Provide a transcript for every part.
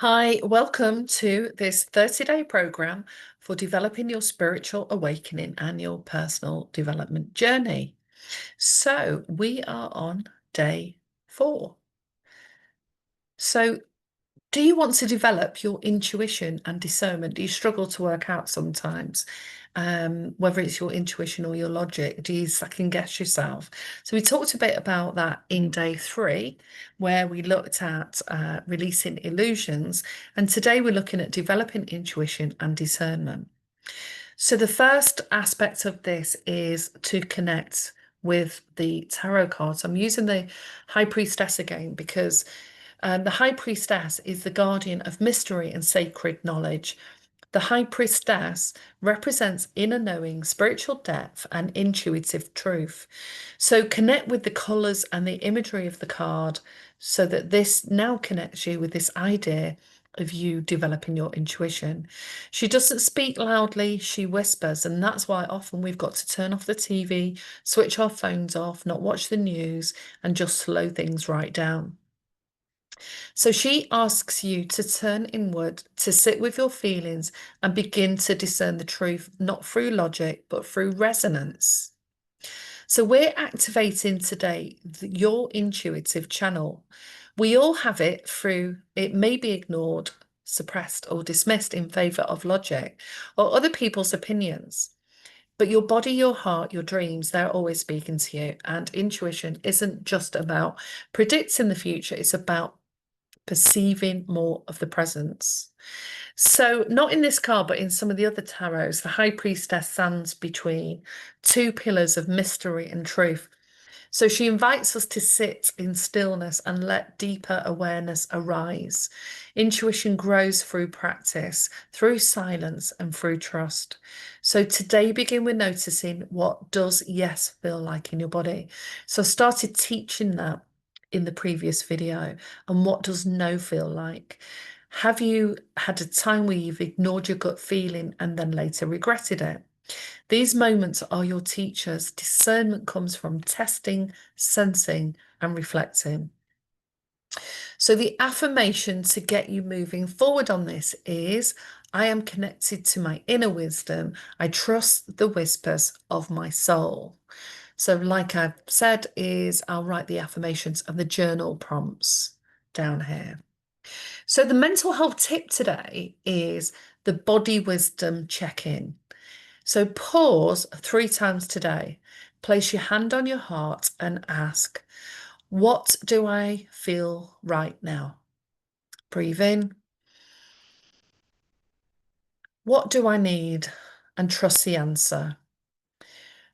Hi, welcome to this 30-day program for developing your spiritual awakening and your personal development journey. So, we are on day 4. So, do you want to develop your intuition and discernment? Do you struggle to work out sometimes whether it's your intuition or your logic? Do you second guess yourself? So we talked a bit about that in day 3, where we looked at releasing illusions. And today we're looking at developing intuition and discernment. So the first aspect of this is to connect with the tarot cards. I'm using the High Priestess again because the High Priestess is the guardian of mystery and sacred knowledge. The High Priestess represents inner knowing, spiritual depth, and intuitive truth. So connect with the colours and the imagery of the card so that this now connects you with this idea of you developing your intuition. She doesn't speak loudly, she whispers, and that's why often we've got to turn off the TV, switch our phones off, not watch the news, and just slow things right down. So she asks you to turn inward, to sit with your feelings and begin to discern the truth, not through logic, but through resonance. So we're activating today your intuitive channel. We all have it through, it may be ignored, suppressed, or dismissed in favor of logic or other people's opinions. But your body, your heart, your dreams, they're always speaking to you. And intuition isn't just about predicting the future, it's about perceiving more of the presence. So, not in this card, but in some of the other tarots, the High Priestess stands between two pillars of mystery and truth. So, she invites us to sit in stillness and let deeper awareness arise. Intuition grows through practice, through silence, and through trust. So, today, begin with noticing what does yes feel like in your body. So, I started teaching that in the previous video, and what does no feel like. Have you had a time where you've ignored your gut feeling and then later regretted it? These moments are your teachers. Discernment comes from testing, sensing, and reflecting. So, the affirmation to get you moving forward on this is I am connected to my inner wisdom. I trust the whispers of my soul. So, like I've said, is I'll write the affirmations and the journal prompts down here. So, the mental health tip today is the body wisdom check-in. So, pause 3 times today. Place your hand on your heart and ask, what do I feel right now? Breathe in. What do I need? And trust the answer.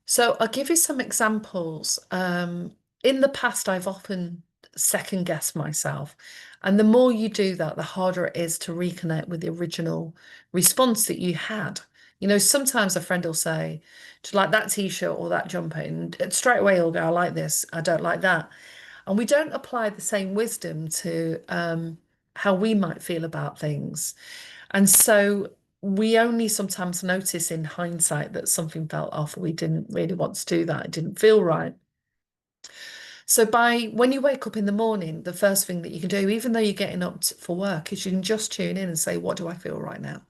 So I'll give you some examples. In the past, I've often second guessed myself. And the more you do that, the harder it is to reconnect with the original response that you had. You know, sometimes a friend will say, do you like that t-shirt or that jumper? And straight away you'll go, I like this, I don't like that. And we don't apply the same wisdom to how we might feel about things. And so we only sometimes notice in hindsight that something felt off. We didn't really want to do that. It didn't feel right. So when you wake up in the morning, the first thing that you can do, even though you're getting up for work, is you can just tune in and say, what do I feel right now?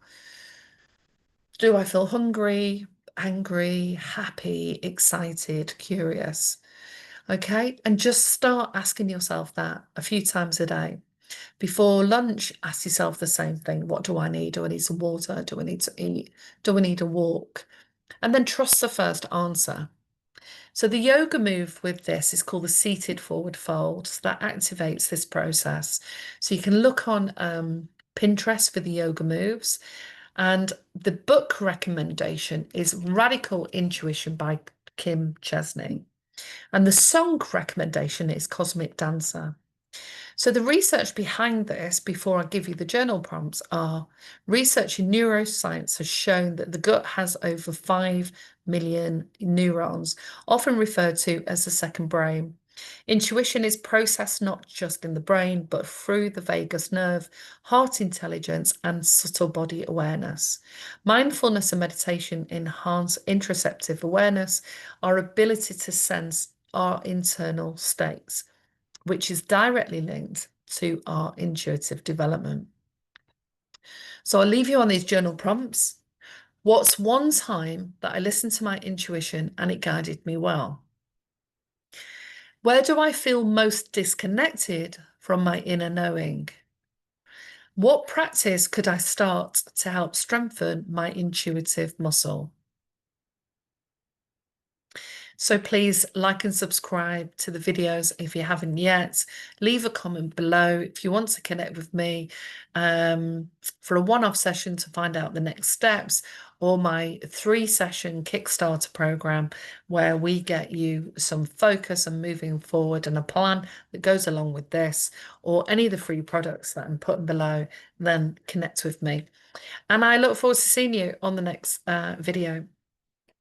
Do I feel hungry, angry, happy, excited, curious? Okay. And just start asking yourself that a few times a day. Before lunch, ask yourself the same thing. What do I need? Do I need some water? Do I need to eat? Do I need a walk? And then trust the first answer. So the yoga move with this is called the seated forward fold. So that activates this process. So you can look on Pinterest for the yoga moves. And the book recommendation is Radical Intuition by Kim Chesney. And the song recommendation is Cosmic Dancer. So the research behind this, before I give you the journal prompts, are research in neuroscience has shown that the gut has over 5 million neurons, often referred to as the second brain. Intuition is processed not just in the brain, but through the vagus nerve, heart intelligence, and subtle body awareness. Mindfulness and meditation enhance interoceptive awareness, our ability to sense our internal states, which is directly linked to our intuitive development. So I'll leave you on these journal prompts. What's one time that I listened to my intuition and it guided me well? Where do I feel most disconnected from my inner knowing? What practice could I start to help strengthen my intuitive muscle? So please like and subscribe to the videos if you haven't yet. Leave a comment below if you want to connect with me for a one-off session to find out the next steps, or my 3-session Kickstarter program where we get you some focus and moving forward and a plan that goes along with this, or any of the free products that I'm putting below, then connect with me. And I look forward to seeing you on the next video.